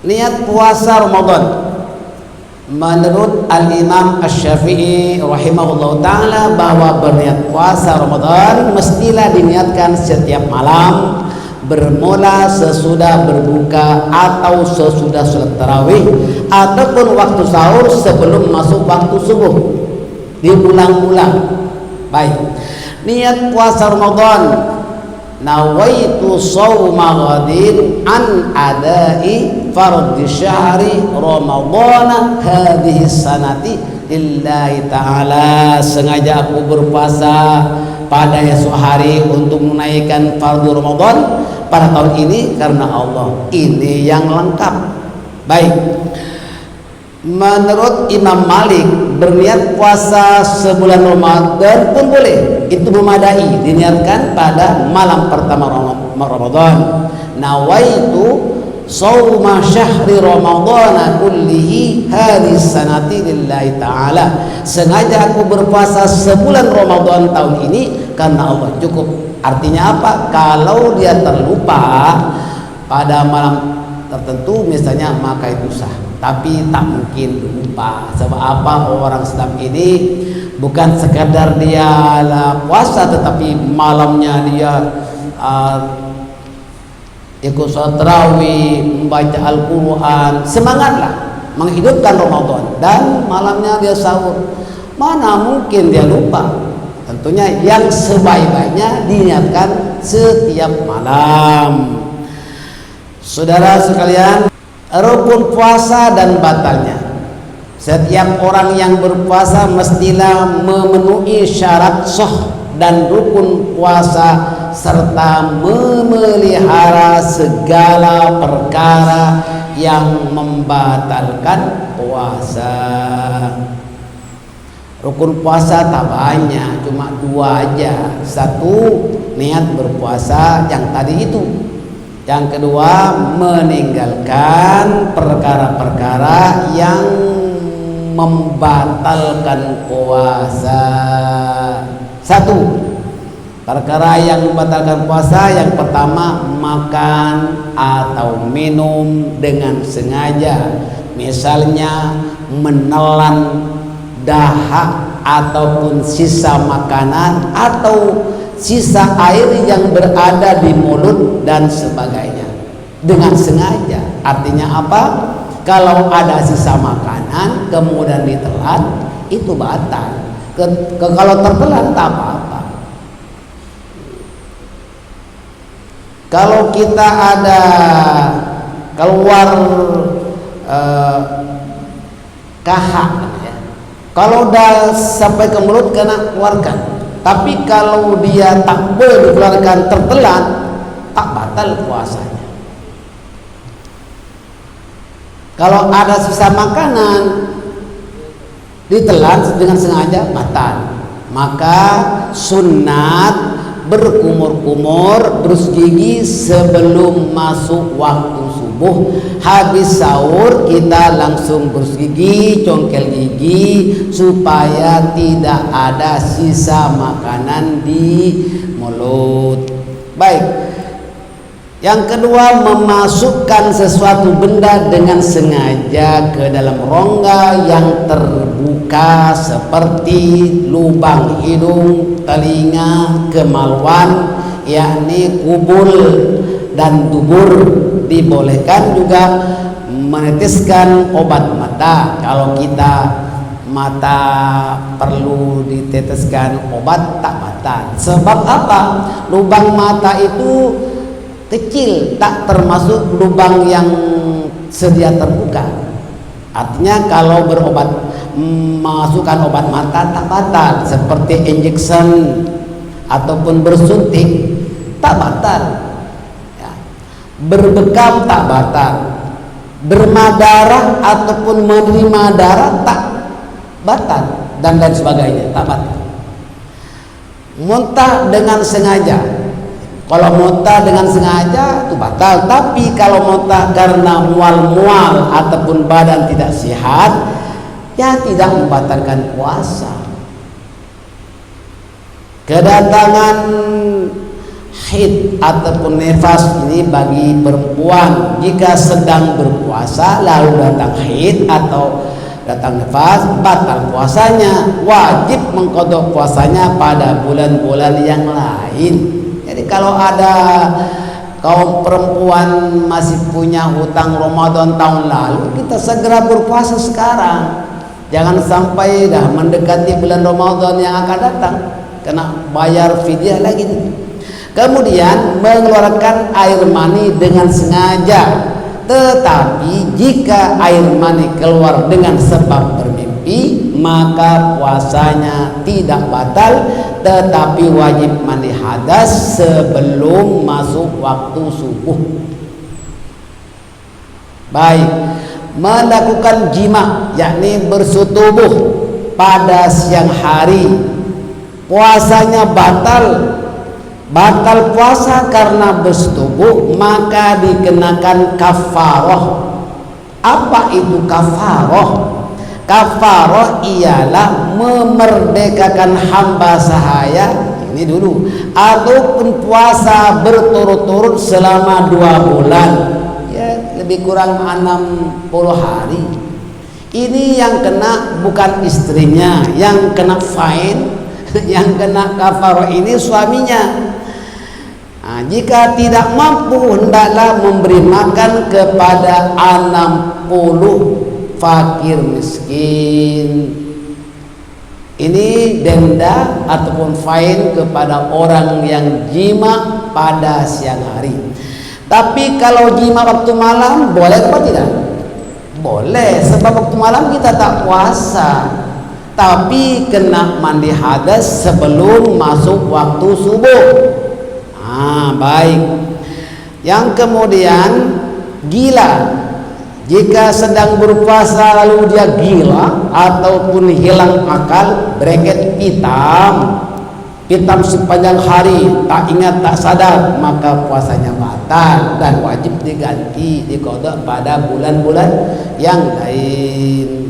niat puasa Ramadan menurut Al-Imam Asy-Syafi'i rahimahullah ta'ala bahwa berniat puasa Ramadan mestilah diniatkan setiap malam, bermula sesudah berbuka atau sesudah sholat tarawih ataupun waktu sahur sebelum masuk waktu subuh, diulang-ulang. Baik, niat puasa Ramadan, nawaitu shauma ghadin an adai fardhi syahri ramadhana hadhihi sanati lillahi ta'ala. Sengaja aku berpuasa pada esok hari untuk menunaikan fardu Ramadan pada tahun ini karena Allah. Ini yang lengkap. Baik, menurut Imam Malik berniat puasa sebulan Ramadan pun boleh, itu memadai, diniatkan pada malam pertama Ramadan. Nawaitu shauma syahri ramadhana kullihi hadhihi sanati lillahi ta'ala. Sengaja aku berpuasa sebulan Ramadan tahun ini karena Allah. Cukup. Artinya apa? Kalau dia terlupa pada malam tertentu misalnya, maka itu sah. Tapi tak mungkin lupa. Sebab apa? Orang Islam ini bukan sekadar dia puasa, tetapi malamnya dia ikut sholat tarawih, membaca Al-Quran, semangatlah menghidupkan Ramadan, dan malamnya dia sahur. Mana mungkin dia lupa? Tentunya yang sebaik-baiknya diniatkan setiap malam. Saudara sekalian, rukun puasa dan batalnya. Setiap orang yang berpuasa mestilah memenuhi syarat sah dan rukun puasa serta memelihara segala perkara yang membatalkan puasa. Rukun puasa tak banyak, cuma 2 aja. 1, niat berpuasa yang tadi itu. Yang kedua, meninggalkan perkara-perkara yang membatalkan puasa. 1, perkara yang membatalkan puasa, yang pertama makan atau minum dengan sengaja. Misalnya menelan dahak ataupun sisa makanan atau sisa air yang berada di mulut dan sebagainya dengan sengaja. Artinya apa? Kalau ada sisa makanan kemudian ditelan, itu batal. Kalau tertelan tak apa-apa. Kalau kita ada keluar kahak, ya, kalau udah sampai ke mulut kena keluarkan. Tapi kalau dia tak boleh dikeluarkan, tertelan, tak batal puasanya. Kalau ada sisa makanan ditelan dengan sengaja, batal. Maka sunat berkumur-kumur, berus gigi sebelum masuk waktu subuh. Habis sahur kita langsung berus gigi, congkel gigi supaya tidak ada sisa makanan di mulut. Baik. Yang kedua, memasukkan sesuatu benda dengan sengaja ke dalam rongga yang terbuka seperti lubang hidung, telinga, kemaluan, yakni kubul dan dubur. Dibolehkan juga meneteskan obat mata. Kalau kita mata perlu diteteskan obat, tak batal. Sebab apa? Lubang mata itu kecil, tak termasuk lubang yang sedia terbuka. Artinya kalau berobat, masukkan obat mata tak batal, seperti injection ataupun bersuntik tak batal, ya. Berbekam tak batal, bermadarah ataupun menerima darah tak batal, dan lain sebagainya tak batal. Muntah dengan sengaja, kalau muntah dengan sengaja itu batal. Tapi kalau muntah karena mual-mual ataupun badan tidak sehat, ya tidak membatalkan puasa. Kedatangan haid ataupun nifas ini bagi perempuan. Jika sedang berpuasa lalu datang haid atau datang nifas, batal puasanya, wajib mengqadha puasanya pada bulan-bulan yang lain. Jadi kalau ada kaum perempuan masih punya hutang Ramadan tahun lalu, kita segera berpuasa sekarang. Jangan sampai dah mendekati bulan Ramadan yang akan datang kena bayar fidyah lagi. Kemudian mengeluarkan air mani dengan sengaja. Tetapi jika air mani keluar dengan sebab bermimpi, maka puasanya tidak batal, tetapi wajib mandi hadas sebelum masuk waktu subuh. Baik, melakukan jima yakni bersetubuh pada siang hari, puasanya batal puasa karena bersetubuh, maka dikenakan kafarah. Apa itu kafarah? Kafarah ialah memerdekakan hamba sahaya, ini dulu, ataupun puasa berturut-turut selama 2 bulan, ya lebih kurang 60 hari. Ini yang kena bukan istrinya, yang kena fine, yang kena kafarah ini suaminya. Nah, jika tidak mampu hendaklah memberi makan kepada 60 fakir miskin. Ini denda ataupun fine kepada orang yang jima pada siang hari. Tapi kalau jima waktu malam boleh apa tidak? Boleh, sebab waktu malam kita tak puasa. Tapi kena mandi hadas sebelum masuk waktu subuh. Baik. Yang kemudian gila. Jika sedang berpuasa lalu dia gila ataupun hilang akal, bracket hitam sepanjang hari, tak ingat tak sadar, maka puasanya batal dan wajib diganti, diqadha pada bulan-bulan yang lain.